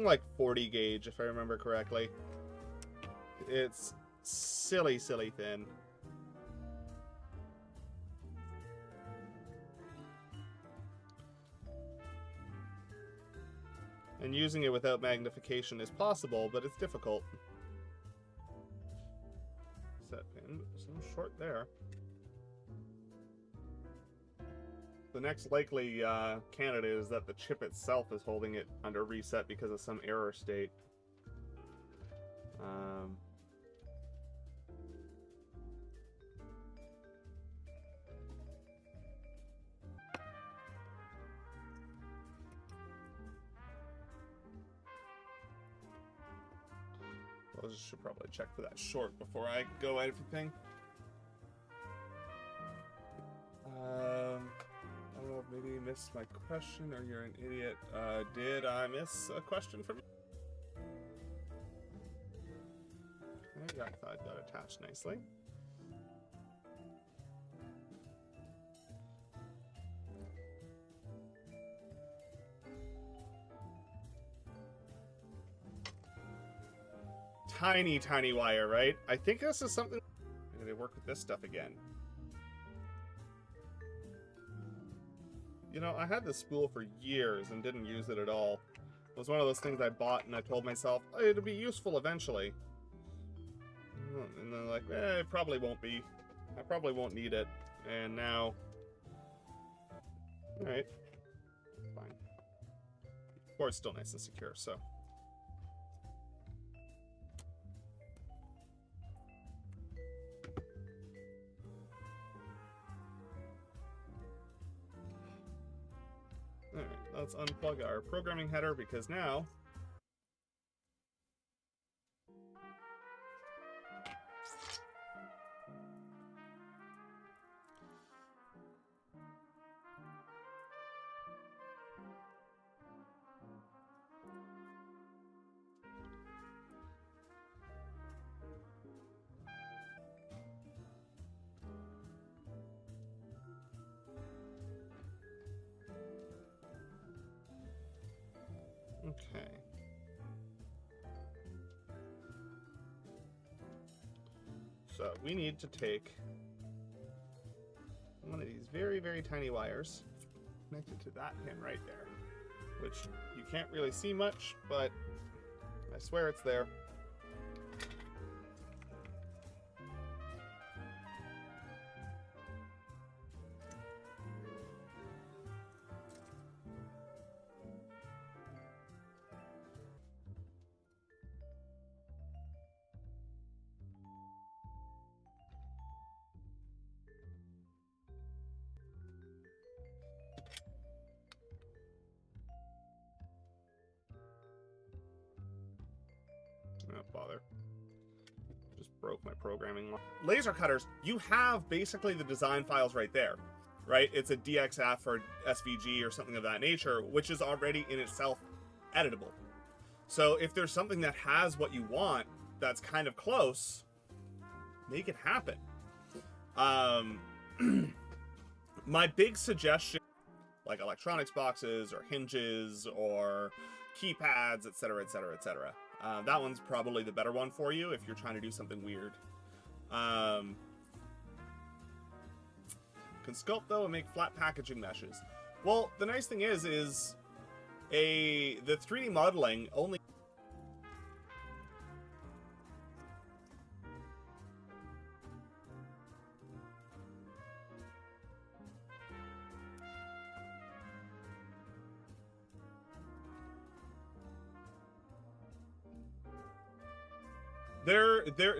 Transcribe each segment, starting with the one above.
like 40 gauge, if I remember correctly. It's silly, silly thin. And using it without magnification is possible, but it's difficult. Set pin, some short there. The next likely candidate is that the chip itself is holding it under reset because of some error state. I should probably check for that short before I go at everything. I don't know if maybe you missed my question or you're an idiot. Did I miss a question from you? Okay, I thought it got attached nicely. Tiny, tiny wire, right? I think this is something... They work with this stuff again. You know, I had this spool for years and didn't use it at all. It was one of those things I bought and I told myself, oh, it'll be useful eventually. And then like, it probably won't be. I probably won't need it. And now... Alright. Fine. Of course, still nice and secure, so... Alright, let's unplug our programming header because now... Okay. So we need to take one of these very, very tiny wires connected to that pin right there, which you can't really see much, but I swear it's there. Not bother. Just broke my programming. Laser cutters, you have basically the design files right there, right? It's a DXF or SVG or something of that nature, which is already in itself editable. So if there's something that has what you want that's kind of close, make it happen. My big suggestion, like electronics boxes or hinges or keypads, etc., etc., etc. That one's probably the better one for you if you're trying to do something weird. Can sculpt though and make flat packaging meshes. Well, the nice thing is the 3D modeling only.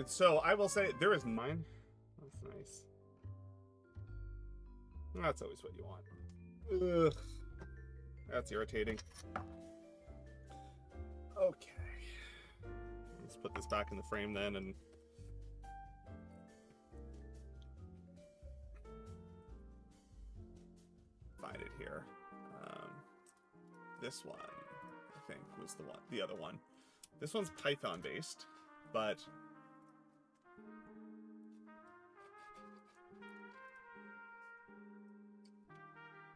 So I will say there is mine. That's nice. That's always what you want. Ugh. That's irritating. Okay. Let's put this back in the frame then and find it here. This one, I think, was the other one. This one's Python based, but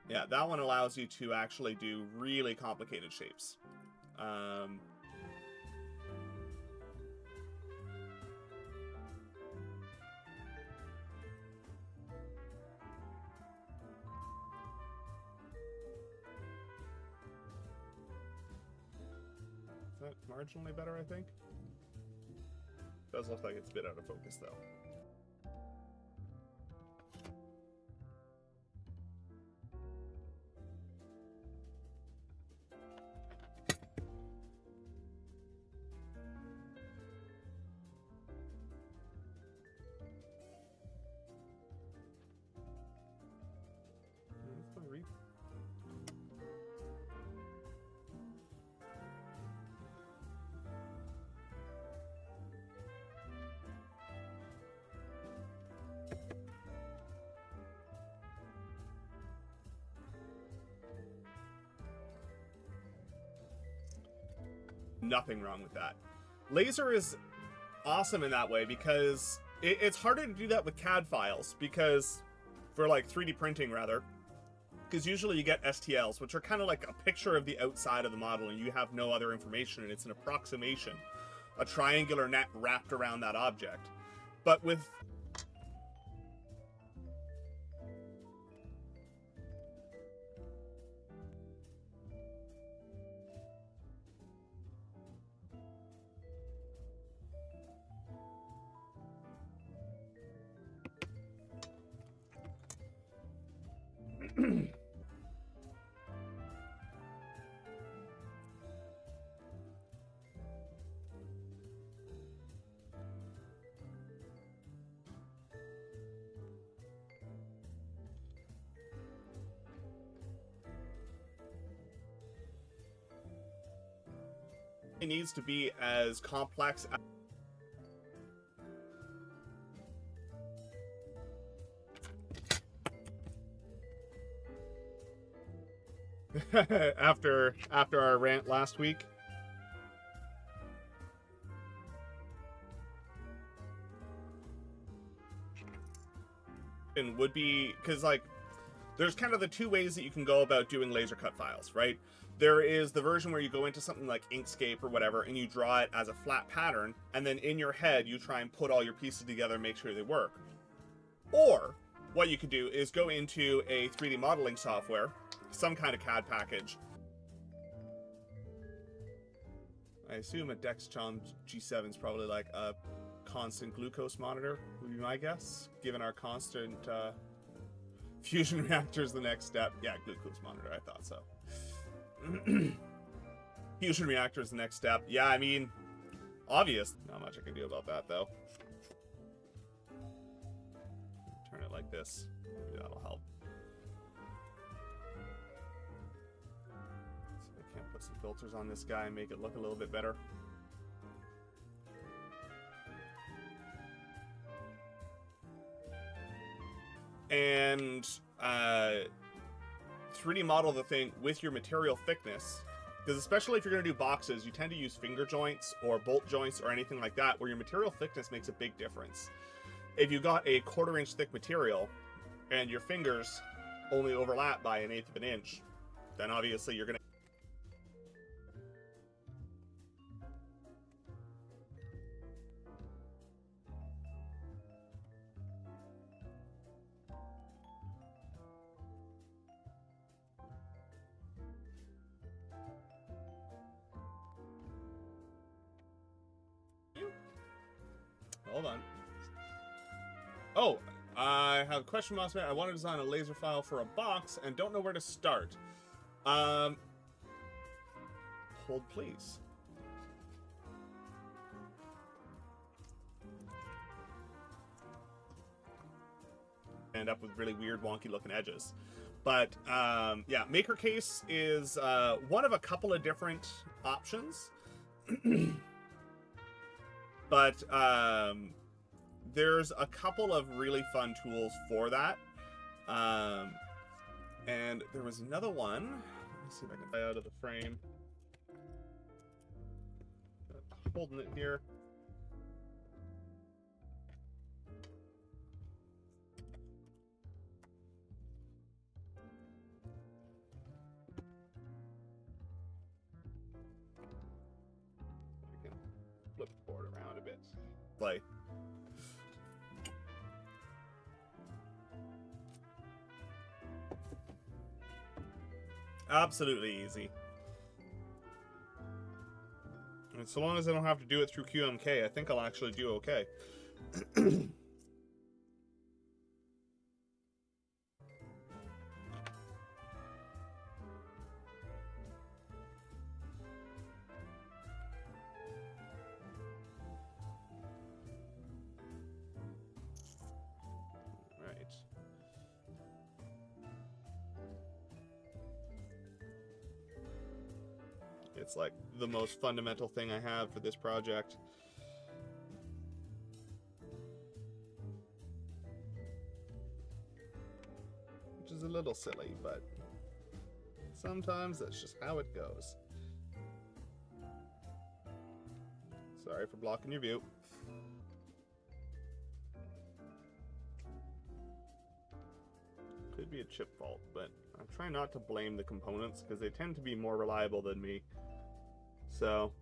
yeah, that one allows you to actually do really complicated shapes. that marginally better, I think? Does look like it's a bit out of focus, though. Nothing wrong with that. Laser is awesome in that way because it's harder to do that with CAD files, because for like 3D printing rather, because usually you get STLs, which are kind of like a picture of the outside of the model and you have no other information, and it's an approximation, a triangular net wrapped around that object. But with it needs to be as complex after our rant last week. And would be, because like there's kind of the two ways that you can go about doing laser cut files, right? There is the version where you go into something like Inkscape or whatever and you draw it as a flat pattern, and then in your head you try and put all your pieces together and make sure they work. Or what you could do is go into a 3D modeling software, some kind of CAD package. I assume a Dextron G7 is probably like a constant glucose monitor, would be my guess, given our constant fusion reactor is the next step. Yeah, glucose monitor, I thought so. Fusion reactor is the next step. Yeah, I mean, obvious. Not much I can do about that, though. Turn it like this. Maybe that'll help. See if I can't put some filters on this guy and make it look a little bit better. And 3D model the thing with your material thickness, because especially if you're going to do boxes, you tend to use finger joints or bolt joints or anything like that, where your material thickness makes a big difference. If you got a 1/4 inch thick material and your fingers only overlap by 1/8 of an inch, then obviously you're going to hold on. Oh, I have a question, Mossman. I want to design a laser file for a box and don't know where to start. Hold, please. End up with really weird, wonky looking edges. But yeah, Maker Case is one of a couple of different options. But there's a couple of really fun tools for that. And there was another one. Let me see if I can fly out of the frame. Holding it here. I can flip the board around a bit. Play. Absolutely easy. And so long as I don't have to do it through QMK, I think I'll actually do okay. It's like the most fundamental thing I have for this project. Which is a little silly, but sometimes that's just how it goes. Sorry for blocking your view. Could be a chip fault, but I try not to blame the components because they tend to be more reliable than me. So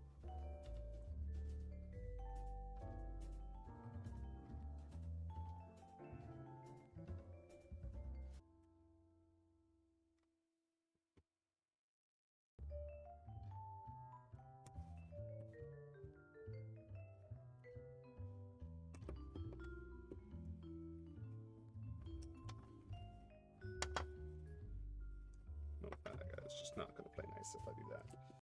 it's just not going to play nice if I do that.